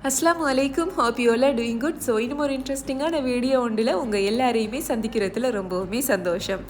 அஸ்ஸலாமு அலைக்கும். Hope you all are doing good. So இன்னும் ஒரு இன்ட்ரெஸ்டிங்கான வீடியோ ஒன்றில் உங்கள் எல்லாரையுமே சந்திக்கிறதுல ரொம்பவுமே சந்தோஷம்.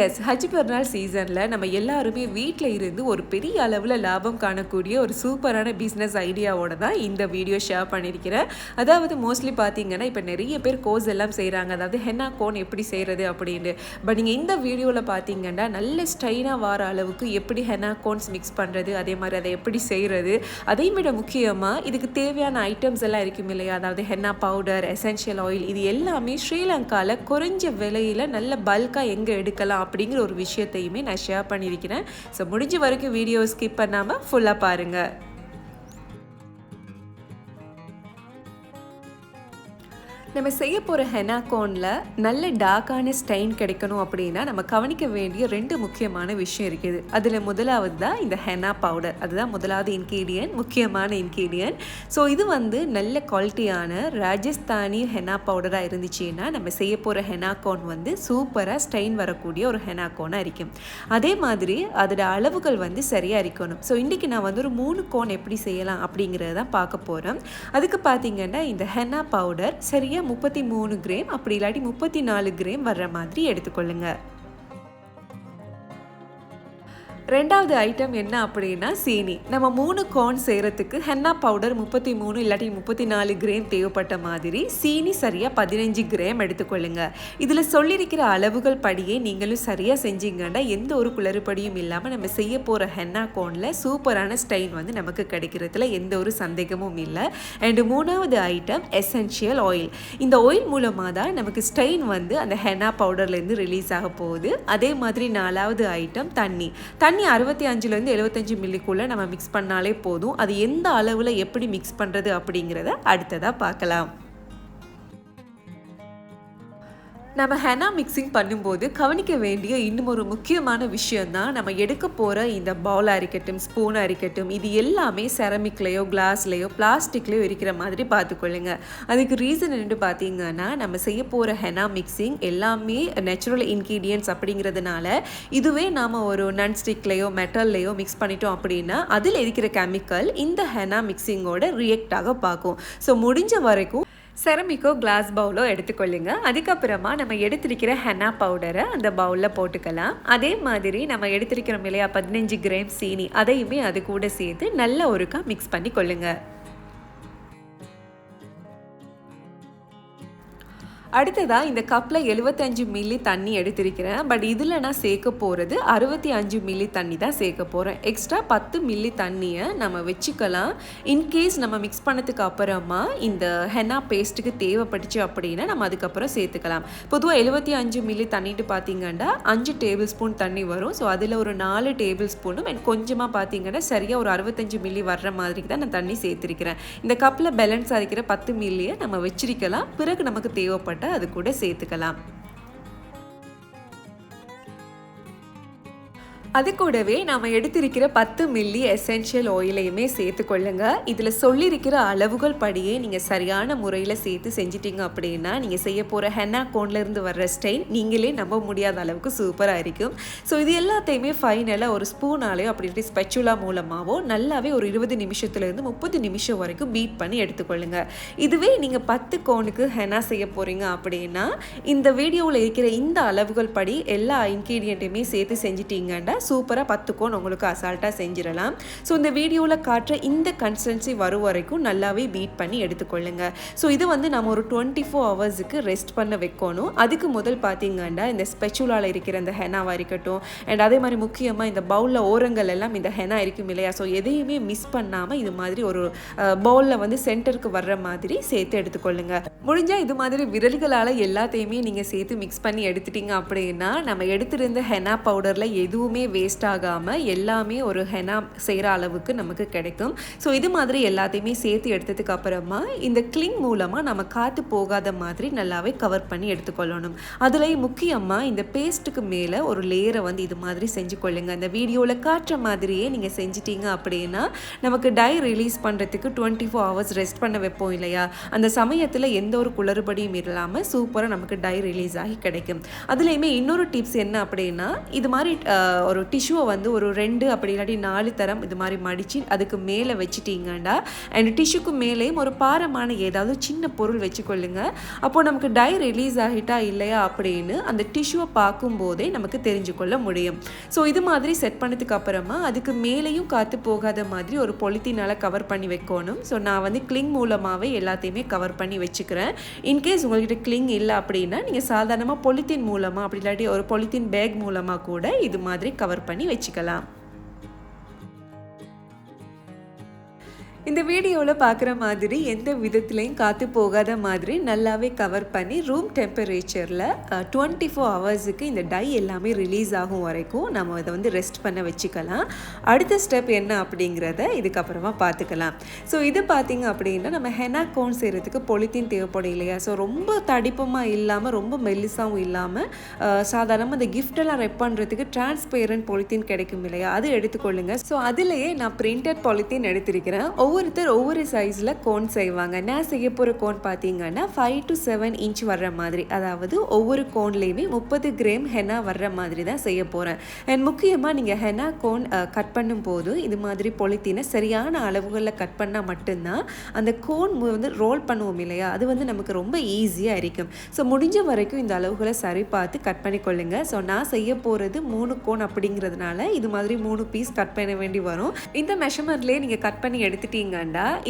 எஸ், ஹஜ் பெருநாள் சீசனில் நம்ம எல்லாருமே வீட்டில் இருந்து ஒரு பெரிய அளவில் லாபம் காணக்கூடிய ஒரு சூப்பரான பிஸ்னஸ் ஐடியாவோட தான் இந்த வீடியோ ஷேர் பண்ணியிருக்கிறேன். அதாவது மோஸ்ட்லி பார்த்தீங்கன்னா இப்போ நிறைய பேர் கோர்ஸ் எல்லாம் செய்கிறாங்க, அதாவது ஹென்னா கோன் எப்படி செய்கிறது அப்படின்னு. பட் நீங்கள் இந்த வீடியோவில் பார்த்தீங்கன்னா நல்ல ஸ்டைனாக வர அளவுக்கு எப்படி ஹென்னா கோன்ஸ் மிக்ஸ் பண்ணுறது, அதே மாதிரி அதை எப்படி செய்கிறது, அதை விட முக்கியமாக இதுக்கு தேவையான ஐட்டம்ஸ் எல்லாம் இருக்கும் இல்லையா, அதாவது ஹென்னா பவுடர், எசென்ஷியல் ஆயில், இது எல்லாமே ஸ்ரீலங்காவில் குறைஞ்ச விலையில் நல்ல பல்காக எங்கே எடுக்கலாம் அப்படிங்கிற ஒரு விஷயத்தையுமே நான் ஷேர் பண்ணியிருக்கிறேன். ஸோ முடிஞ்ச வரைக்கும் வீடியோ ஸ்கிப் பண்ணாமல் ஃபுல்லாக பாருங்கள். நம்ம செய்ய போகிற ஹென்னா கோனில் நல்ல டார்க்கான ஸ்டைன் கிடைக்கணும் அப்படின்னா நம்ம கவனிக்க வேண்டிய 2 முக்கியமான விஷயம் இருக்குது. அதில் முதலாவது தான் இந்த ஹென்னா பவுடர். அதுதான் முதலாவது இன்க்ரீடியன்ட், முக்கியமான இன்க்ரீடியன்ட். ஸோ இது நல்ல குவாலிட்டியான ராஜஸ்தானி ஹென்னா பவுடராக இருந்துச்சுன்னா நம்ம செய்ய போகிற ஹென்னா கோன் சூப்பராக ஸ்டைன் வரக்கூடிய ஒரு ஹென்னா கோனாக இருக்கும். அதே மாதிரி அதோட அளவுகள் சரியாக இருக்கணும். ஸோ இன்றைக்கி நான் ஒரு 3 கோன் எப்படி செய்யலாம் அப்படிங்கிறத தான் பார்க்க போகிறேன். அதுக்கு பார்த்தீங்கன்னா இந்த ஹென்னா பவுடர் சரியாக 33 கிராம் அப்படி இல்லாட்டி 34 கிராம் வர்ற மாதிரி எடுத்துக்கொள்ளுங்க. ரெண்டாவது ஐட்டம் என்ன அப்படின்னா சீனி. நம்ம 3 கோன் செய்கிறதுக்கு ஹென்னா பவுடர் 33 இல்லாட்டி 34 கிராம் தேவைப்பட்ட மாதிரி சீனி சரியாக 15 கிராம் எடுத்துக்கொள்ளுங்க. இதில் சொல்லியிருக்கிற அளவுகள் படியே நீங்களும் சரியாக செஞ்சீங்கன்னா எந்த ஒரு குளறுபடியும் இல்லாமல் நம்ம செய்ய போகிற ஹென்னா கோனில் சூப்பரான ஸ்டைன் நமக்கு கிடைக்கிறதுல எந்த ஒரு சந்தேகமும் இல்லை. அண்டு 3வது ஐட்டம் எசென்ஷியல் ஆயில். இந்த ஆயில் மூலமாக தான் நமக்கு ஸ்டைன் அந்த ஹென்னா பவுடர்லேருந்து ரிலீஸ் ஆக போகுது. அதே மாதிரி 4வது ஐட்டம் தண்ணி 65லேருந்து 75 மில்லிக்குள்ளே நம்ம மிக்ஸ் பண்ணாலே போதும். அது எந்த அளவில் எப்படி மிக்ஸ் பண்ணுறது அப்படிங்கிறத அடுத்ததாக பார்க்கலாம். நம்ம ஹென்னா மிக்சிங் பண்ணும்போது கவனிக்க வேண்டிய இன்னும் ஒரு முக்கியமான விஷயம்தான், நம்ம எடுக்க போகிற இந்த பவுலாக இருக்கட்டும், ஸ்பூனாக இருக்கட்டும், இது எல்லாமே செரமிக்லேயோ கிளாஸ்லேயோ பிளாஸ்டிக்லேயோ இருக்கிற மாதிரி பார்த்துக்கொள்ளுங்க. அதுக்கு ரீசன் என்னென்னு பார்த்தீங்கன்னா நம்ம செய்ய போகிற ஹென்னா மிக்சிங் எல்லாமே நேச்சுரல் இன்க்ரீடியன்ட்ஸ் அப்படிங்கிறதுனால இதுவே நாம் ஒரு நான்ஸ்டிக்லேயோ மெட்டல்லையோ மிக்ஸ் பண்ணிட்டோம் அப்படின்னா அதில் இருக்கிற கெமிக்கல் இந்த ஹென்னா மிக்சிங்கோட ரியாக்ட் ஆக பார்க்கும். ஸோ முடிஞ்ச வரைக்கும் செரமிக்கோ கிளாஸ் பவுலோ எடுத்துக்கொள்ளுங்க. அதுக்கப்புறமா நம்ம எடுத்திருக்கிற ஹென்னா பவுடரை அந்த பவுலில் போட்டுக்கலாம். அதே மாதிரி நம்ம எடுத்திருக்கிறோம் இல்லையா 15 கிராம் சீனி, அதையுமே அது கூட சேர்த்து நல்ல ஒருக்கா மிக்ஸ் பண்ணி கொள்ளுங்க. அடுத்ததாக இந்த கப்பில் 75 மில்லி தண்ணி எடுத்திருக்கிறேன். பட் இதில் நான் சேர்க்க போகிறது 65 மில்லி தண்ணி தான் சேர்க்க போகிறேன். எக்ஸ்ட்ரா 10 மில்லி தண்ணியை நம்ம வச்சுக்கலாம். இன்கேஸ் நம்ம மிக்ஸ் பண்ணதுக்கு அப்புறமா இந்த ஹென்னா பேஸ்ட்டுக்கு தேவைப்பட்டுச்சு அப்படின்னா நம்ம அதுக்கப்புறம் சேர்த்துக்கலாம். பொதுவாக 75 மில்லி தண்ணிட்டு பார்த்தீங்கன்னா 5 டேபிள் ஸ்பூன் தண்ணி வரும். ஸோ அதில் ஒரு 4 டேபிள் ஸ்பூனும் அண்ட் கொஞ்சமாக பார்த்தீங்கன்னா சரியாக ஒரு 65 மில்லி வர்ற மாதிரி தான் நான் தண்ணி சேர்த்துருக்கிறேன். இந்த கப்பில் பேலன்ஸ் ஆகிக்கிற 10 மில்லியை நம்ம வச்சிருக்கலாம். பிறகு நமக்கு தேவைப்பட்ட அது கூட சேர்த்துக்கலாம். அது கூடவே நாம் எடுத்திருக்கிற 10 மில்லி எசென்ஷியல் ஆயிலையுமே சேர்த்துக்கொள்ளுங்க. இதில் சொல்லியிருக்கிற அளவுகள் படியே நீங்கள் சரியான முறையில் சேர்த்து செஞ்சிட்டிங்க அப்படின்னா நீங்கள் செய்ய போகிற ஹென்னா கோன்லேருந்து வர்ற ஸ்டைன் நீங்களே நம்ப முடியாத அளவுக்கு சூப்பராக இருக்கும். ஸோ இது எல்லாத்தையுமே ஃபைனலாக ஒரு ஸ்பூனாலேயோ அப்படின்ட்டு ஸ்பெச்சுலா மூலமாகவோ நல்லாவே ஒரு 20 நிமிஷத்துலேருந்து 30 நிமிஷம் வரைக்கும் பீட் பண்ணி எடுத்துக்கொள்ளுங்க. இதுவே நீங்கள் 10 கோனுக்கு ஹென்னா செய்ய போகிறீங்க அப்படின்னா இந்த வீடியோவில் இருக்கிற இந்த அளவுகள் படி எல்லா இன்க்ரீடியண்ட்டையுமே சேர்த்து செஞ்சிட்டிங்கன்னா சூப்பராக 10 கோன் உங்களுக்கு அசால்ட்டாக செஞ்சிடலாம். ஸோ இந்த வீடியோவில் காட்டுற இந்த கன்சிஸ்டன்சி வரும் வரைக்கும் நல்லாவே பீட் பண்ணி எடுத்துக்கொள்ளுங்க. ஸோ இது நம்ம ஒரு 24 ஹவர்ஸுக்கு ரெஸ்ட் பண்ண வைக்கணும். அதுக்கு முதல் பார்த்தீங்கன்னா இந்த ஸ்பெச்சுலாவில் இருக்கிற இந்த ஹென்னாவாக இருக்கட்டும், அண்ட் அதே மாதிரி முக்கியமாக இந்த பவுலில் ஓரங்கள் எல்லாம் இந்த ஹென்னா இருக்கும் இல்லையா, ஸோ எதையுமே மிஸ் பண்ணாமல் இது மாதிரி ஒரு பவுலில் சென்டருக்கு வர்ற மாதிரி சேர்த்து எடுத்துக்கொள்ளுங்க. முடிஞ்சால் இது மாதிரி விரல்களால் எல்லாத்தையுமே நீங்கள் சேர்த்து மிக்ஸ் பண்ணி எடுத்துட்டீங்க அப்படின்னா நம்ம எடுத்திருந்த ஹென்னா பவுடரில் எதுவுமே வேஸ்ட் ஆகாமல் எல்லாமே ஒரு ஹென்னா செய்கிற அளவுக்கு நமக்கு கிடைக்கும். ஸோ இது மாதிரி எல்லாத்தையுமே சேர்த்து எடுத்ததுக்கு அப்புறமா இந்த கிளிங் மூலமாக நம்ம காற்று போகாத மாதிரி நல்லாவே கவர் பண்ணி எடுத்துக்கொள்ளணும். அதுலேயும் முக்கியமாக இந்த பேஸ்ட்டுக்கு மேலே ஒரு லேயரை இது மாதிரி செஞ்சு கொள்ளுங்க. இந்த வீடியோவில் காட்டுற மாதிரியே நீங்கள் செஞ்சிட்டீங்க அப்படின்னா நமக்கு டை ரிலீஸ் பண்ணுறதுக்கு 24 ஹவர்ஸ் ரெஸ்ட் பண்ண வைப்போம் இல்லையா, அந்த சமயத்தில் எந்த ஒரு குளறுபடியும் இல்லாமல் சூப்பராக நமக்கு டை ரிலீஸ் ஆகி கிடைக்கும். அதுலேயுமே இன்னொரு டிப்ஸ் என்ன அப்படின்னா இது மாதிரி ஒரு டிஷ்யூவை வந்து ஒரு 2 அப்படி இல்லாட்டி 4 தரம் இது மாதிரி மடித்து அதுக்கு மேலே வச்சுட்டிங்கண்டா அண்ட் டிஷ்யூக்கு மேலேயும் ஒரு பாரமான ஏதாவது சின்ன பொருள் வச்சுக்கொள்ளுங்க. அப்போது நமக்கு டை ரிலீஸ் ஆகிட்டா இல்லையா அப்படின்னு அந்த டிஷ்யூவை பார்க்கும்போதே நமக்கு தெரிஞ்சு கொள்ள முடியும். ஸோ இது மாதிரி செட் பண்ணதுக்கு அப்புறமா அதுக்கு மேலேயும் காற்று போகாத மாதிரி ஒரு பொலித்தீனால் கவர் பண்ணி வைக்கணும். ஸோ நான் வந்து கிளிங் மூலமாகவே எல்லாத்தையுமே கவர் பண்ணி வச்சுக்கிறேன். இன்கேஸ் உங்கள்கிட்ட கிளிங் இல்லை அப்படின்னா நீங்கள் சாதாரணமாக பொலித்தீன் மூலமாக அப்படி இல்லாட்டி ஒரு பொலித்தீன் பேக் மூலமாக கூட இது மாதிரி கவர் பண்ணி வச்சுக்கலாம். இந்த வீடியோவில் பார்க்குற மாதிரி எந்த விதத்துலையும் காற்று போகாத மாதிரி நல்லாவே கவர் பண்ணி ரூம் டெம்பரேச்சரில் 24 ஹவர்ஸுக்கு இந்த டை எல்லாமே ரிலீஸ் ஆகும் வரைக்கும் நம்ம இதை வந்து ரெஸ்ட் பண்ண வச்சுக்கலாம். அடுத்த ஸ்டெப் என்ன அப்படிங்கிறத இதுக்கப்புறமா பார்த்துக்கலாம். ஸோ இது பார்த்திங்க அப்படின்னா நம்ம ஹெனா கோன் செய்கிறதுக்கு பொலித்தீன் தேவைப்படும் இல்லையா? ஸோ ரொம்ப தடிப்பமாக இல்லாமல் ரொம்ப மெல்லிசாகவும் இல்லாமல் சாதாரணமாக இந்த கிஃப்டெல்லாம் ரெப் பண்ணுறதுக்கு டிரான்ஸ்பேரண்ட் பொலித்தீன் கிடைக்கும் இல்லையா? அது எடுத்துக்கொள்ளுங்க. ஸோ அதிலேயே நான் பிரிண்டட் பொலித்தீன் எடுத்திருக்கிறேன். ஒவ்வொருத்தர் ஒவ்வொரு சைஸில் கோன் செய்வாங்க. நான் செய்ய போகிற கோன் பார்த்தீங்கன்னா 5 to 7 இன்ச் வர்ற மாதிரி, அதாவது ஒவ்வொரு கோன்லேயுமே 30 கிராம் ஹெனா வர்ற மாதிரி தான் செய்ய போகிறேன். அண்ட் முக்கியமாக நீங்கள் ஹெனா கோன் கட் பண்ணும்போது இது மாதிரி பொலித்தீனை சரியான அளவுகளில் கட் பண்ணால் மட்டும்தான் அந்த கோன் வந்து ரோல் பண்ணுவோம் இல்லையா? அது வந்து நமக்கு ரொம்ப ஈஸியாக இருக்கும். ஸோ முடிஞ்ச வரைக்கும் இந்த அளவுகளை சரி பார்த்து கட் பண்ணிக்கொள்ளுங்க. ஸோ நான் செய்ய போகிறது 3 கோன் அப்படிங்கிறதுனால இது மாதிரி 3 பீஸ் கட் பண்ண வேண்டி வரும். இந்த மெஷர்மெண்ட்லேயே நீங்கள் கட் பண்ணி எடுத்துட்டீங்கண்டா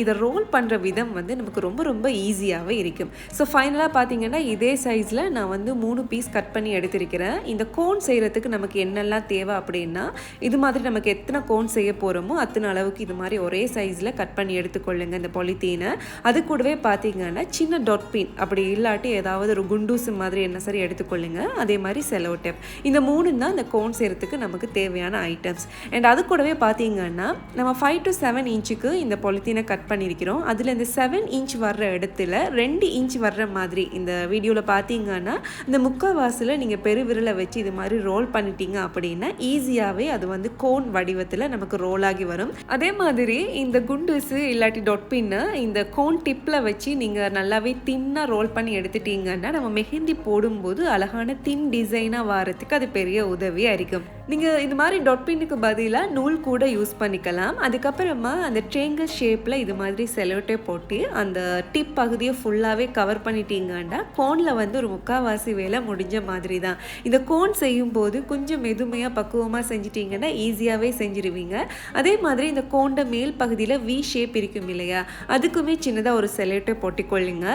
இதை ரோல் பண்ணுற விதம் வந்து நமக்கு ரொம்ப ரொம்ப ஈஸியாகவே இருக்கும். ஸோ ஃபைனலாக பார்த்தீங்கன்னா இதே சைஸில் நான் வந்து 3 பீஸ் கட் பண்ணி எடுத்திருக்கிறேன். இந்த கோன் செய்கிறதுக்கு நமக்கு என்னெல்லாம் தேவை அப்படின்னா இது மாதிரி நமக்கு எத்தனை கோன் செய்ய போகிறோமோ அத்தனை அளவுக்கு இது மாதிரி ஒரே சைஸில் கட் பண்ணி எடுத்துக்கொள்ளுங்க இந்த பொலித்தீனை. அது கூடவே பார்த்தீங்கன்னா சின்ன டாட் பின் அப்படி இல்லாட்டி ஏதாவது ஒரு குண்டூசு மாதிரி என்ன சரி எடுத்துக்கொள்ளுங்க. அதே மாதிரி செலோ டேப். இந்த 3 தான் இந்த கோன் செய்கிறதுக்கு நமக்கு தேவையான ஐட்டம்ஸ். அண்ட் அது கூடவே பார்த்தீங்கன்னா நம்ம 5 to 7 இன்ச்சுக்கு இந்த பொலித்தீனை கட் பண்ணியிருக்கிறோம். அதில் இந்த 7 இன்ச் வர்ற இடத்துல 2 இன்ச் வர்ற மாதிரி இந்த வீடியோவில் பார்த்தீங்கன்னா இந்த முக்கால்வாசில் நீங்கள் பெருவிரலை வச்சு இது மாதிரி ரோல் பண்ணிட்டீங்க அப்படின்னா ஈஸியாகவே அது வந்து கோன் வடிவத்தில் நமக்கு ரோல் ஆகி வரும். அதே மாதிரி இந்த குண்டூசு இல்லாட்டி டாட் பின்னு இந்த கோன் டிப்பில் வச்சு நீங்கள் நல்லாவே தின்னாக ரோல் பண்ணி எடுத்துட்டீங்கன்னா நம்ம மெஹந்தி போடும்போது அழகான தின் டிசைனாக வாரத்துக்கு அது பெரிய உதவியாக இருக்கும். நீங்கள் இது மாதிரி டாட் பின்னுக்கு பதிலாக நூல் கூட யூஸ் பண்ணிக்கலாம். அதுக்கப்புறமா அந்த ட்ரையாங்கிள் ஷேப்பில் இது மாதிரி செலோட்டே போட்டு அந்த டிப் பகுதியை ஃபுல்லாகவே கவர் பண்ணிட்டீங்கன்னா கோனில் வந்து ஒரு முக்கால்வாசி வேலை முடிஞ்ச மாதிரி தான். இந்த கோன் செய்யும்போது கொஞ்சம் மெதுமையாக பக்குவமாக செஞ்சிட்டிங்கன்னா ஈஸியாகவே செஞ்சிருவீங்க. அதே மாதிரி இந்த கோண்ட மேல் பகுதியில் வி ஷேப் இருக்கும் இல்லையா? அதுக்குமே சின்னதாக ஒரு செலோட்டே போட்டிக்கொள்ளுங்க.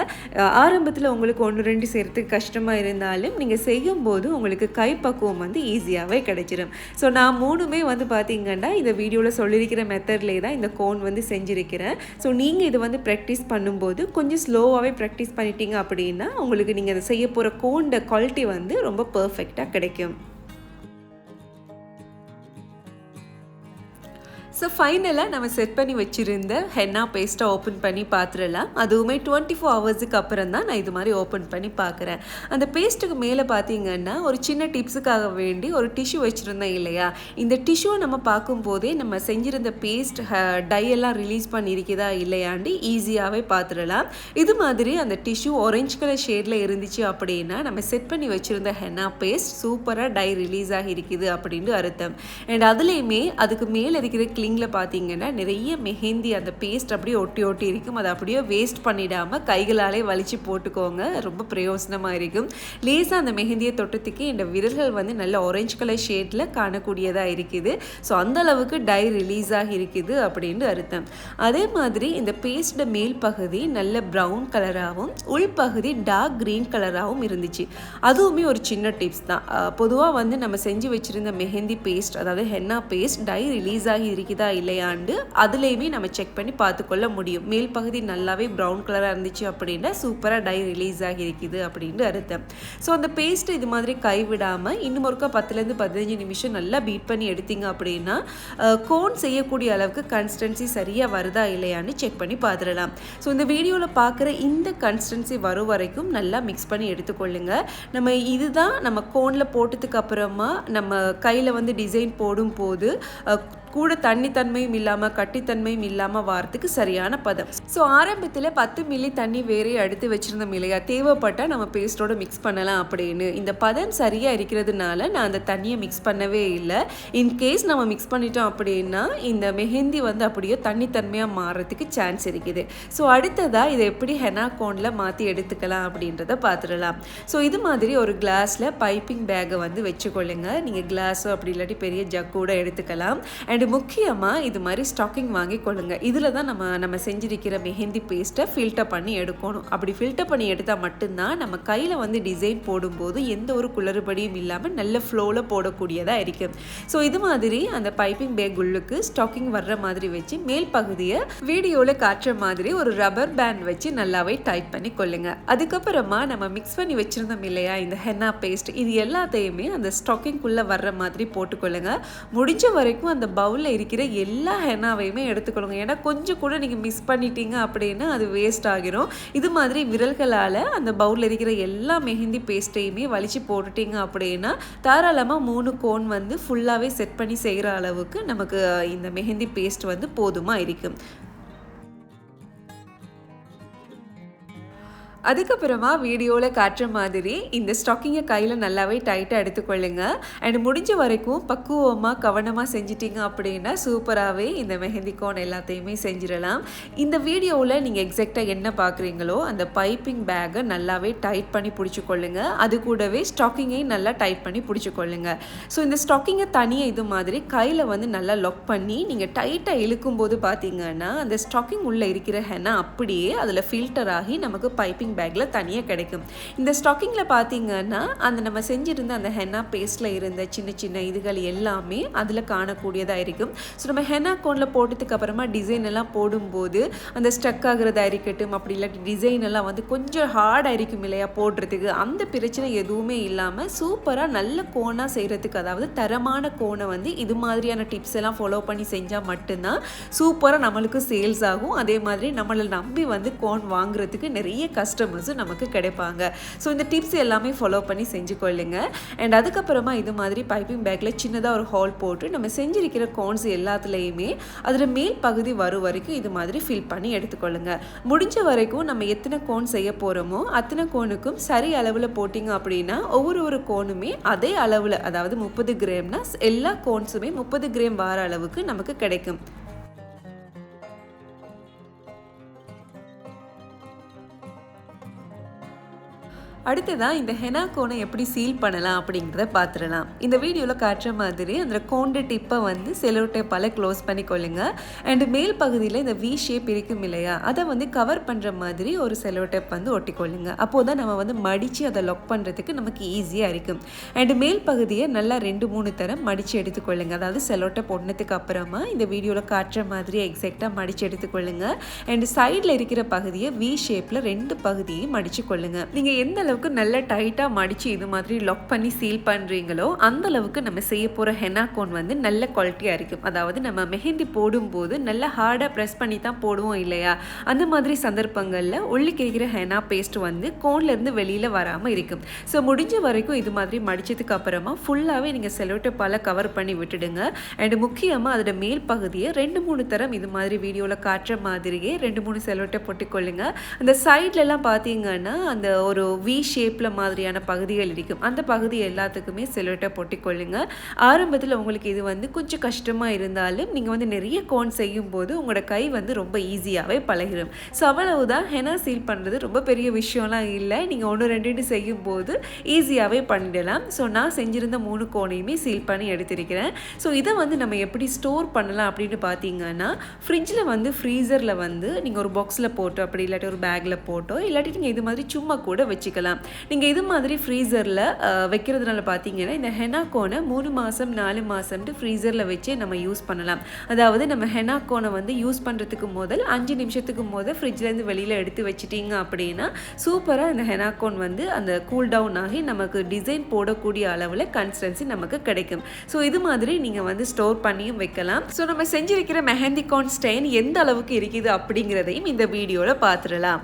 ஆரம்பத்தில் உங்களுக்கு 1-2 செய்கிறதுக்கு கஷ்டமாக இருந்தாலும் நீங்கள் செய்யும்போது உங்களுக்கு கை பக்குவம் வந்து ஈஸியாகவே கிடைச்சிடும். ஸோ நான் 3மே வந்து பார்த்தீங்கன்னா இந்த வீடியோவில் சொல்லியிருக்கிற மெத்தட்லேயே தான் இந்த கோன் வந்து செஞ்சுருக்கிறேன். ஸோ நீங்கள் இதை வந்து ப்ராக்டிஸ் பண்ணும்போது கொஞ்சம் ஸ்லோவாகவே ப்ராக்டிஸ் பண்ணிட்டீங்க அப்படின்னா உங்களுக்கு நீங்கள் அதை செய்ய போகிற கோண்ட குவாலிட்டி வந்து ரொம்ப பர்ஃபெக்டாக கிடைக்கும். ஸோ ஃபைனலாக நம்ம செட் பண்ணி வச்சுருந்த ஹென்னா பேஸ்ட்டை ஓப்பன் பண்ணி பார்த்துடலாம். அதுவுமே 24 ஹவர்ஸுக்கு அப்புறம் தான் நான் இது மாதிரி ஓப்பன் பண்ணி பார்க்குறேன். அந்த பேஸ்ட்டுக்கு மேலே பார்த்தீங்கன்னா ஒரு சின்ன டிப்ஸுக்காக வேண்டி ஒரு டிஷ்யூ வச்சுருந்தேன் இல்லையா? இந்த டிஷ்யூவை நம்ம பார்க்கும்போதே நம்ம செஞ்சுருந்த பேஸ்ட் டையெல்லாம் ரிலீஸ் பண்ணியிருக்குதா இல்லையாண்டி ஈஸியாகவே பார்த்துடலாம். இது மாதிரி அந்த டிஷ்யூ ஆரஞ்சு கலர் ஷேடில் இருந்துச்சு அப்படின்னா நம்ம செட் பண்ணி வச்சுருந்த ஹென்னா பேஸ்ட் சூப்பராக டை ரிலீஸ் ஆகியிருக்குது அப்படின்னு அர்த்தம். அண்ட் அதுலேயுமே அதுக்கு மேலே இருக்கிற கிளிங்கில் பார்த்தீங்கன்னா நிறைய மெஹந்தி அந்த பேஸ்ட் அப்படியே ஒட்டி ஒட்டி இருக்கும். அதை அப்படியே வேஸ்ட் பண்ணிடாமல் கைகளாலே வலிச்சு போட்டுக்கோங்க. ரொம்ப பிரயோசனமாக இருக்கும். லேசாக அந்த மெஹந்தியை தொட்டத்துக்கு இந்த விரல்கள் வந்து நல்ல ஆரஞ்சு கலர் ஷேடில் காணக்கூடியதாக இருக்குது. ஸோ அந்த அளவுக்கு டை ரிலீஸ் ஆகி இருக்குது அப்படின்னு அர்த்தம். அதே மாதிரி இந்த பேஸ்ட மேல் பகுதி நல்ல ப்ரௌன் கலராகவும் உள்பகுதி டார்க் க்ரீன் கலராகவும் இருந்துச்சு. அதுவுமே ஒரு சின்ன டிப்ஸ் தான். பொதுவாக வந்து நம்ம செஞ்சு வச்சுருந்த மெஹந்தி பேஸ்ட் அதாவது ஹென்னா பேஸ்ட் டை ரிலீஸ் ஆகி இருக்குதா இல்லையாண்டு அதுலேயுமே நம்ம செக் பண்ணி பார்த்துக்கொள்ள முடியும். மேல் பகுதி நல்லாவே ப்ரௌன் கலராக இருந்துச்சு அப்படின்னா சூப்பராக டை ரிலீஸ் ஆகி இருக்குது அப்படின்னு அர்த்தம். ஸோ அந்த பேஸ்ட்டு இது மாதிரி கைவிடாமல் இன்னும் ஒருக்கா 10-15 நிமிஷம் நல்லா பீட் பண்ணி எடுத்தீங்க அப்படின்னா கோன் செய்யக்கூடிய அளவுக்கு கன்சிஸ்டன்சி சரியாக வருதா இல்லையான்னு செக் பண்ணி பார்த்துடலாம். ஸோ இந்த வீடியோவில் பார்க்குற இந்த கன்சிஸ்டன்சி வரும் வரைக்கும் நல்லா மிக்ஸ் பண்ணி எடுத்துக்கொள்ளுங்க. நம்ம இதுதான் நம்ம கோனில் போட்டதுக்கு அப்புறமா நம்ம கையில் வந்து டிசைன் போடும்போது கூட தண்ணி தன்மையும் இல்லாமல் கட்டித்தன்மையும் இல்லாமல் வாரத்துக்கு சரியான பதம். ஸோ ஆரம்பத்தில் 10 மில்லி தண்ணி வேறே எடுத்து வச்சுருந்தோம் இல்லையா, தேவைப்பட்டால் நம்ம பேஸ்ட்டோட மிக்ஸ் பண்ணலாம் அப்படின்னு. இந்த பதம் சரியாக இருக்கிறதுனால நான் அந்த தண்ணியை மிக்ஸ் பண்ணவே இல்லை. இன்கேஸ் நம்ம மிக்ஸ் பண்ணிட்டோம் அப்படின்னா இந்த மெஹந்தி வந்து அப்படியே தண்ணித்தன்மையாக மாறுறதுக்கு சான்ஸ் இருக்குது. ஸோ அடுத்ததாக இதை எப்படி ஹெனா கோனில் மாற்றி எடுத்துக்கலாம் அப்படின்றத பார்த்துடலாம். ஸோ இது மாதிரி ஒரு கிளாஸில் பைப்பிங் பேக்கை வந்து வச்சுக்கொள்ளுங்க. நீங்கள் கிளாஸோ அப்படி இல்லாட்டி பெரிய ஜக் கூட எடுத்துக்கலாம். அண்டு முக்கியமாக இது மாதிரி ஸ்டாக்கிங் வாங்கி கொள்ளுங்க. இதில் தான் நம்ம செஞ்சிருக்கிற மெஹந்தி பேஸ்ட்டை ஃபில்டர் பண்ணி எடுக்கணும். அப்படி ஃபில்டர் பண்ணி எடுத்தால் மட்டும்தான் நம்ம கையில் வந்து டிசைன் போடும்போது எந்த ஒரு குளறுபடியும் இல்லாமல் நல்ல ஃப்ளோவில் போடக்கூடியதாக இருக்கும். ஸோ இது மாதிரி அந்த பைப்பிங் பேக் உள்ளுக்கு ஸ்டாக்கிங் வர்ற மாதிரி வச்சு மேல் பகுதியை வீடியோவில் காட்டுற மாதிரி ஒரு ரப்பர் பேண்ட் வச்சு நல்லாவே டைட் பண்ணி கொள்ளுங்க. அதுக்கப்புறமா நம்ம மிக்ஸ் பண்ணி வச்சுருந்தோம் இல்லையா இந்த ஹென்னா பேஸ்ட், இது எல்லாத்தையுமே அந்த ஸ்டாக்கிங்குள்ளே வர்ற மாதிரி போட்டுக்கொள்ளுங்க. முடிஞ்ச வரைக்கும் அந்த பவுலில் இருக்கிற எல்லா ஹென்னாவையுமே எடுத்துக்கொள்ளுங்க. ஏன்னா கொஞ்சம் கூட நீங்கள் மிஸ் பண்ணிட்டீங்க அப்படின்னா அது வேஸ்ட் ஆகிரும். இது மாதிரி விரல்களால் அந்த பவுலில் இருக்கிற எல்லா மெஹந்தி பேஸ்ட்டையுமே வலிச்சு போட்டுட்டீங்க அப்படின்னா தாராளமாக 3 கோன் வந்து ஃபுல்லாகவே செட் பண்ணி செய்கிற அளவுக்கு நமக்கு இந்த மெஹந்தி பேஸ்ட் வந்து போதுமாக இருக்கும். அதுக்கப்புறமா வீடியோவில் காட்டுற மாதிரி இந்த ஸ்டாக்கிங்கை கையில் நல்லாவே டைட்டாக எடுத்துக்கொள்ளுங்க. அண்ட் முடிஞ்ச வரைக்கும் பக்குவமாக கவனமாக செஞ்சிட்டிங்க அப்படின்னா சூப்பராகவே இந்த மெஹந்தி கோன் எல்லாத்தையுமே செஞ்சிடலாம். இந்த வீடியோவில் நீங்கள் எக்ஸாக்டாக என்ன பார்க்குறீங்களோ அந்த பைப்பிங் பேக்கை நல்லாவே டைட் பண்ணி பிடிச்சிக்கொள்ளுங்க. அது கூடவே ஸ்டாக்கிங்கையும் நல்லா டைட் பண்ணி பிடிச்சிக்கொள்ளுங்க. ஸோ இந்த ஸ்டாக்கிங்கை தனியாக இது மாதிரி கையில் வந்து நல்லா லாக் பண்ணி நீங்கள் டைட்டாக இழுக்கும்போது பார்த்தீங்கன்னா அந்த ஸ்டாக்கிங் உள்ளே இருக்கிற ஹென்னா அப்படியே அதில் ஃபில்டர் ஆகி நமக்கு பைப்பிங் பேக்கில் தனியாக கிடைக்கும். இந்த ஸ்டாக்கிங்கில் பார்த்தீங்கன்னா அந்த நம்ம செஞ்சுருந்த அந்த ஹென்னா பேஸ்ட்டில் இருந்த சின்ன சின்ன இதுகள் எல்லாமே அதில் காணக்கூடியதாக இருக்கும். ஸோ நம்ம ஹென்னா கோனில் போட்டதுக்கு அப்புறமா டிசைன் எல்லாம் போடும்போது அந்த ஸ்டக் ஆகிறதா இருக்கட்டும், அப்படி இல்லாட்டி டிசைன் எல்லாம் வந்து கொஞ்சம் ஹார்டாக இருக்கும் இல்லையா போடுறதுக்கு, அந்த பிரச்சனை எதுவுமே இல்லாமல் சூப்பராக நல்ல கோனாக செய்கிறதுக்கு, அதாவது தரமான கோனை வந்து இது மாதிரியான டிப்ஸ் எல்லாம் ஃபாலோ பண்ணி செஞ்சால் மட்டும்தான் சூப்பராக நம்மளுக்கு சேல்ஸ் ஆகும். அதே மாதிரி நம்மளை நம்பி வந்து கோன் வாங்குறதுக்கு நிறைய கஸ்டமர்ஸும் நமக்கு கிடைப்பாங்க. ஸோ இந்த டிப்ஸ் எல்லாமே ஃபாலோ பண்ணி செஞ்சு கொள்ளுங்க. அண்ட் அதுக்கப்புறமா இது மாதிரி பைப்பிங் பேக்கில் சின்னதாக ஒரு ஹோல் போட்டு நம்ம செஞ்சிருக்கிற கோன்ஸ் எல்லாத்துலேயுமே அதில் மேல் பகுதி வரும் வரைக்கும் இது மாதிரி ஃபில் பண்ணி எடுத்துக்கொள்ளுங்க. முடிஞ்ச வரைக்கும் நம்ம எத்தனை கோன் செய்ய போகிறோமோ அத்தனை கோனுக்கும் சரி அளவில் போட்டிங்க அப்படின்னா ஒவ்வொரு கோனுமே அதே அளவில், அதாவது 30 கிராம்னா எல்லா கோன்ஸுமே 30 கிராம் வர அளவுக்கு நமக்கு கிடைக்கும். அடுத்ததான் இந்த ஹெனா கோனை எப்படி சீல் பண்ணலாம் அப்படிங்கிறத பார்த்துடலாம். இந்த வீடியோவில் காட்டுற மாதிரி அந்த கோண்டு டிப்பை வந்து செலோ டேப்பால் க்ளோஸ் பண்ணி கொள்ளுங்க. அண்டு மேல் பகுதியில் இந்த வி ஷேப் இருக்கும் இல்லையா, அதை வந்து கவர் பண்ணுற மாதிரி ஒரு செலோ டேப் வந்து ஒட்டிக்கொள்ளுங்க. அப்போது தான் நம்ம வந்து மடித்து அதை லாக் பண்ணுறதுக்கு நமக்கு ஈஸியாக இருக்கும். அண்டு மேல் பகுதியை நல்லா 2-3 தரம் மடித்து எடுத்துக்கொள்ளுங்க. அதாவது செலோ டேப் ஒட்டினதுக்கு அப்புறமா இந்த வீடியோவில் காட்டுற மாதிரி எக்ஸாக்டாக மடித்து எடுத்துக்கொள்ளுங்க. அண்டு சைடில் இருக்கிற பகுதியை வி ஷேப்பில் 2 பகுதியை மடித்து கொள்ளுங்க. நீங்கள் எந்த அளவுக்கு நல்ல டைட்டாக மடித்து இது மாதிரி லாக் பண்ணி சீல் பண்ணுறீங்களோ அந்த அளவுக்கு நம்ம செய்ய போகிற ஹெனா கோன் வந்து நல்ல குவாலிட்டியாக இருக்கும். அதாவது நம்ம மெஹந்தி போடும்போது நல்லா ஹார்டாக ப்ரெஸ் பண்ணி தான் போடுவோம் இல்லையா, அந்த மாதிரி சந்தர்ப்பங்களில் உள்ளுக்கு இருக்கிற ஹெனா பேஸ்ட் வந்து கோன்லேருந்து வெளியில் வராமல் இருக்கும். ஸோ முடிஞ்ச வரைக்கும் இது மாதிரி மடித்ததுக்கு அப்புறமா ஃபுல்லாகவே நீங்கள் செலோடேப்பால் கவர் பண்ணி விட்டுடுங்க. அண்டு முக்கியமாக அதோட மேல் பகுதியை 2-3 தரம் இது மாதிரி வீடியோவில் காட்டுற மாதிரியே 2-3 செலோடேப் போட்டுக்கொள்ளுங்க. அந்த சைட்லலாம் பார்த்தீங்கன்னா அந்த ஒரு வி ஷேப்பில் மாதிரியான பகுதிகள் இருக்கும். அந்த பகுதி எல்லாத்துக்குமே செலோட்டை போட்டிக்கொள்ளுங்க. ஆரம்பத்தில் உங்களுக்கு இது வந்து கொஞ்சம் கஷ்டமாக இருந்தாலும் நீங்கள் வந்து நிறைய கோன் செய்யும் போது உங்களோட கை வந்து ரொம்ப ஈஸியாகவே பழகிடும். ஸோ அவ்வளவுதான். ஹெனா சீல் பண்ணுறது ரொம்ப பெரிய விஷயம்லாம் இல்லை. நீங்கள் 1-2 செய்யும் போது ஈஸியாகவே பண்ணிடலாம். ஸோ நான் செஞ்சுருந்த 3 கோனையுமே சீல் பண்ணி எடுத்திருக்கிறேன். ஸோ இதை வந்து நம்ம எப்படி ஸ்டோர் பண்ணலாம் அப்படின்னு பார்த்தீங்கன்னா ஃப்ரிட்ஜில் வந்து ஃப்ரீசரில் வந்து நீங்கள் ஒரு பாக்ஸில் போட்டோ அப்படி இல்லாட்டி ஒரு பேக்கில் போட்டோ இல்லாட்டி நீங்கள் இது மாதிரி சும்மா கூட வச்சுக்கலாம். நீங்கள் இது மாதிரி ஃப்ரீசரில் வைக்கிறதுனால பார்த்தீங்கன்னா இந்த ஹெனா கோனை 3 மாதம் 4 மாதம்ட்டு ஃப்ரீசரில் வச்சே நம்ம யூஸ் பண்ணலாம். அதாவது நம்ம ஹெனா கோனை வந்து யூஸ் பண்ணுறதுக்கு முதல் 5 நிமிஷத்துக்கு முதல் ஃப்ரிட்ஜ்லேருந்து வெளியில் எடுத்து வச்சிட்டிங்க அப்படின்னா சூப்பராக இந்த ஹெனா கோன் வந்து அந்த கூல் டவுன் ஆகி நமக்கு டிசைன் போடக்கூடிய அளவில் கன்சிஸ்டன்சி நமக்கு கிடைக்கும். ஸோ இது மாதிரி நீங்கள் வந்து ஸ்டோர் பண்ணியும் வைக்கலாம். ஸோ நம்ம செஞ்சிருக்கிற மெஹந்தி கோன் ஸ்டெயின் எந்த அளவுக்கு இருக்குது அப்படிங்கிறதையும் இந்த வீடியோவில் பார்த்துடலாம்.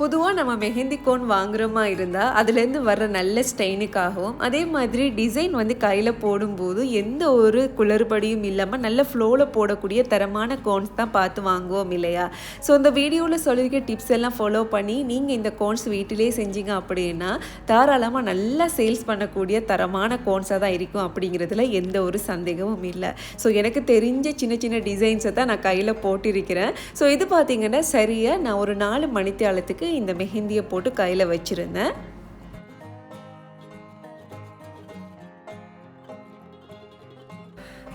பொதுவாக நம்ம மெஹந்தி கோன் வாங்குறோமா இருந்தால் அதுலேருந்து வர்ற நல்ல ஸ்டெயினுக்காகவும் அதே மாதிரி டிசைன் வந்து கையில் போடும்போது எந்த ஒரு குளறுபடியும் இல்லாமல் நல்ல ஃப்ளோவில் போடக்கூடிய தரமான கோன்ஸ் தான் பார்த்து வாங்குவோம் இல்லையா? ஸோ இந்த வீடியோவில் சொல்லியிருக்க டிப்ஸ் எல்லாம் ஃபாலோ பண்ணி நீங்கள் இந்த கோன்ஸ் வீட்டிலே செஞ்சீங்க அப்படின்னா தாராளமாக நல்லா சேல்ஸ் பண்ணக்கூடிய தரமான கோன்ஸாக தான் இருக்கும் அப்படிங்கிறதுல எந்த ஒரு சந்தேகமும் இல்லை. ஸோ எனக்கு தெரிஞ்ச சின்ன சின்ன டிசைன்ஸை தான் நான் கையில் போட்டிருக்கிறேன். ஸோ இது பார்த்திங்கன்னா சரியாக நான் ஒரு 4 மணித்தியாலத்துக்கு இந்த மெஹந்தியை போட்டு கையில் வச்சுருந்தேன்.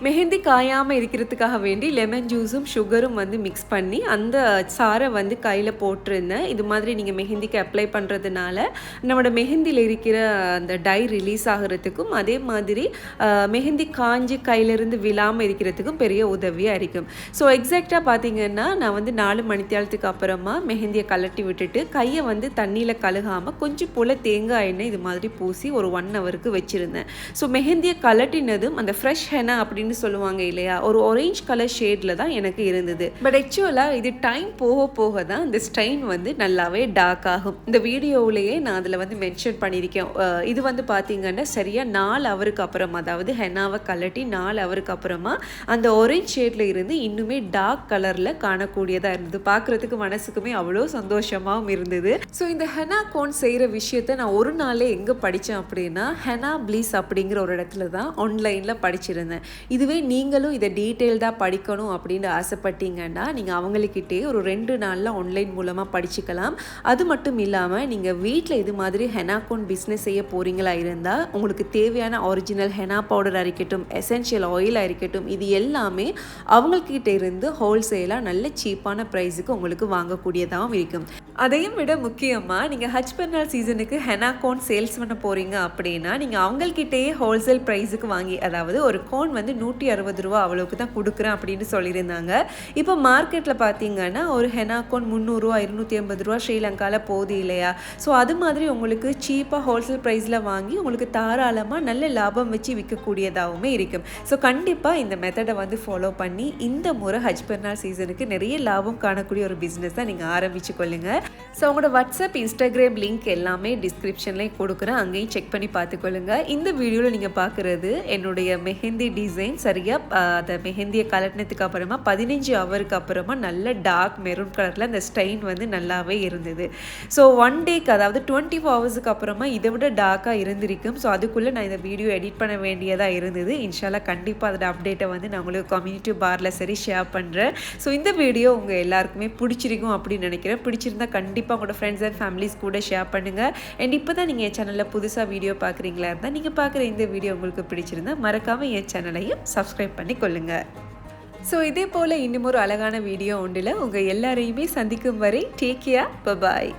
மெஹந்தி காயாமல் இருக்கிறதுக்காக வேண்டி லெமன் ஜூஸும் சுகரும் வந்து மிக்ஸ் பண்ணி அந்த சாரை வந்து கையில் போட்டிருந்தேன். இது மாதிரி நீங்கள் மெஹந்திக்கு அப்ளை பண்ணுறதுனால நம்மளோட மெஹந்தியில் இருக்கிற அந்த டை ரிலீஸ் ஆகிறதுக்கும் அதே மாதிரி மெஹந்தி காஞ்சி கையிலேருந்து விழாமல் இருக்கிறதுக்கும் பெரிய உதவியாக இருக்கும். ஸோ எக்ஸாக்டாக பார்த்தீங்கன்னா நான் வந்து 4 மணித்தியாலத்துக்கு அப்புறமா மெஹந்தியை கலட்டி விட்டுட்டு கையை வந்து தண்ணியில் கழுகாமல் கொஞ்சம் போல் தேங்காய் எண்ணெய் இது மாதிரி பூசி ஒரு 1 ஹவருக்கு வச்சுருந்தேன். ஸோ மெஹந்தியை கலட்டினதும் அந்த ஃப்ரெஷ் ஹெனா அப்படின்னு சொல்லுவாங்க இல்லையா, ஒரு ஆரஞ்சு கலர் ஷேட்ல தான் எனக்கு இருந்தது. பட் ஆக்சுவலாக இது டைம் போக போக தான் இந்த ஸ்ட்ரெயின் வந்து நல்லாவே டார்க் ஆகும். இந்த வீடியோவிலேயே நான் அதில் வந்து மென்ஷன் பண்ணியிருக்கேன். இது வந்து பார்த்தீங்கன்னா சரியாக 4 ஹவருக்கு அப்புறமா, அதாவது ஹெனாவை கலட்டி 4 ஹவருக்கு அப்புறமா அந்த ஆரஞ்சு ஷேட்ல இருந்து இன்னுமே டார்க் கலரில் காணக்கூடியதாக இருந்தது. பார்க்குறதுக்கு மனசுக்குமே அவ்வளோ சந்தோஷமாகவும் இருந்தது. ஸோ இந்த ஹெனா கோன் செய்கிற விஷயத்த நான் ஒரு நாளே எங்கே படித்தேன் அப்படின்னா ஹெனா பிளீஸ் அப்படிங்கிற ஒரு இடத்துல தான் ஆன்லைனில் படிச்சிருந்தேன். இதுவே நீங்களும் இதை டீட்டெயில்டாக படிக்கணும் அப்படின்னு ஆசைப்பட்டீங்கன்னா நீங்கள் அவங்கக்கிட்டே ஒரு 2 நாளில் ஆன்லைன் மூலமாக படிச்சுக்கலாம். அது மட்டும் இல்லாமல் நீங்கள் வீட்டில் இது மாதிரி ஹெனா கோன் பிஸ்னஸ் செய்ய போகிறீங்களா இருந்தால் உங்களுக்கு தேவையான ஒரிஜினல் ஹெனா பவுடர் இருக்கட்டும், எசென்ஷியல் ஆயிலாக இருக்கட்டும், இது எல்லாமே அவங்கக்கிட்ட இருந்து ஹோல்சேலாக நல்ல சீப்பான ப்ரைஸுக்கு உங்களுக்கு வாங்கக்கூடியதாகவும் இருக்கும். அதையும் விட முக்கியமாக நீங்கள் ஹஜ் பெருநாள் சீசனுக்கு ஹெனா கோன் சேல்ஸ் பண்ண போகிறீங்க அப்படின்னா நீங்கள் அவங்கக்கிட்டேயே ஹோல்சேல் ப்ரைஸுக்கு வாங்கி, அதாவது ஒரு கோன் வந்து 160 ரூபா அவ்வளோக்கு தான் கொடுக்குறேன் அப்படின்னு சொல்லியிருந்தாங்க. இப்போ மார்க்கெட்டில் பார்த்தீங்கன்னா ஒரு ஹெனா கோன் 300 ரூபா 250 ரூபா ஸ்ரீலங்காவில் போகுது இல்லையா? ஸோ அது மாதிரி உங்களுக்கு சீப்பாக ஹோல்சேல் ப்ரைஸில் வாங்கி உங்களுக்கு தாராளமாக நல்ல லாபம் வச்சு விற்கக்கூடியதாகவுமே இருக்கும். ஸோ கண்டிப்பாக இந்த மெத்தடை வந்து ஃபாலோ பண்ணி இந்த முறை ஹஜ் பெருநாள் சீசனுக்கு நிறைய லாபம் காணக்கூடிய ஒரு பிஸ்னஸ் தான் நீங்கள் ஆரம்பிச்சு கொள்ளுங்கள். ஸோ உங்களோட வாட்ஸ்அப், இன்ஸ்டாகிராம் லிங்க் எல்லாமே டிஸ்கிரிப்ஷன்லேயும் கொடுக்குறேன், அங்கேயும் செக் பண்ணி பார்த்துக்கொள்ளுங்க. இந்த வீடியோவில் நீங்கள் பார்க்குறது என்னுடைய மெஹந்தி டிசைன். சரியாக அந்த மெஹந்தியை கலட்டினதுக்கு அப்புறமா 15 ஹவருக்கு அப்புறமா நல்ல டார்க் மெரூன் கலரில் அந்த ஸ்டெயின் வந்து நல்லாவே இருந்தது. ஸோ 1 டேக்கு, அதாவது 24 ஹவர்ஸுக்கு அப்புறமா இதை விட டார்க்காக இருந்திருக்கும். ஸோ அதுக்குள்ளே நான் இந்த வீடியோ எடிட் பண்ண வேண்டியதாக இருந்தது. இன்ஷால்லா கண்டிப்பாக அதோட அப்டேட்டை வந்து நான் உங்களுக்கு கம்யூனிட்டி பாரில் சரி ஷேர் பண்ணுறேன். ஸோ இந்த வீடியோ உங்கள் எல்லாருக்குமே பிடிச்சிருக்கும் அப்படின்னு நினைக்கிறேன். பிடிச்சிருந்தா கண்டிப்பாக உங்களோட ஃப்ரெண்ட்ஸ் அண்ட் ஃபேமிலிஸ் கூட ஷேர் பண்ணுங்கள். அண்ட் இப்போ தான் நீங்கள் என் சேனலில் புதுசாக வீடியோ பார்க்குறீங்களா இருந்தால் நீங்கள் பார்க்குற இந்த வீடியோ உங்களுக்கு பிடிச்சிருந்தா மறக்காமல் என் சேனலையும் சப்ஸ்கிரைப் பண்ணி கொள்ளுங்கள். ஸோ இதே போல் இன்னும் ஒரு அழகான வீடியோ ஒன்றில் உங்கள் எல்லாரையுமே சந்திக்கும் வரை டேக் கேர், பை பாய்.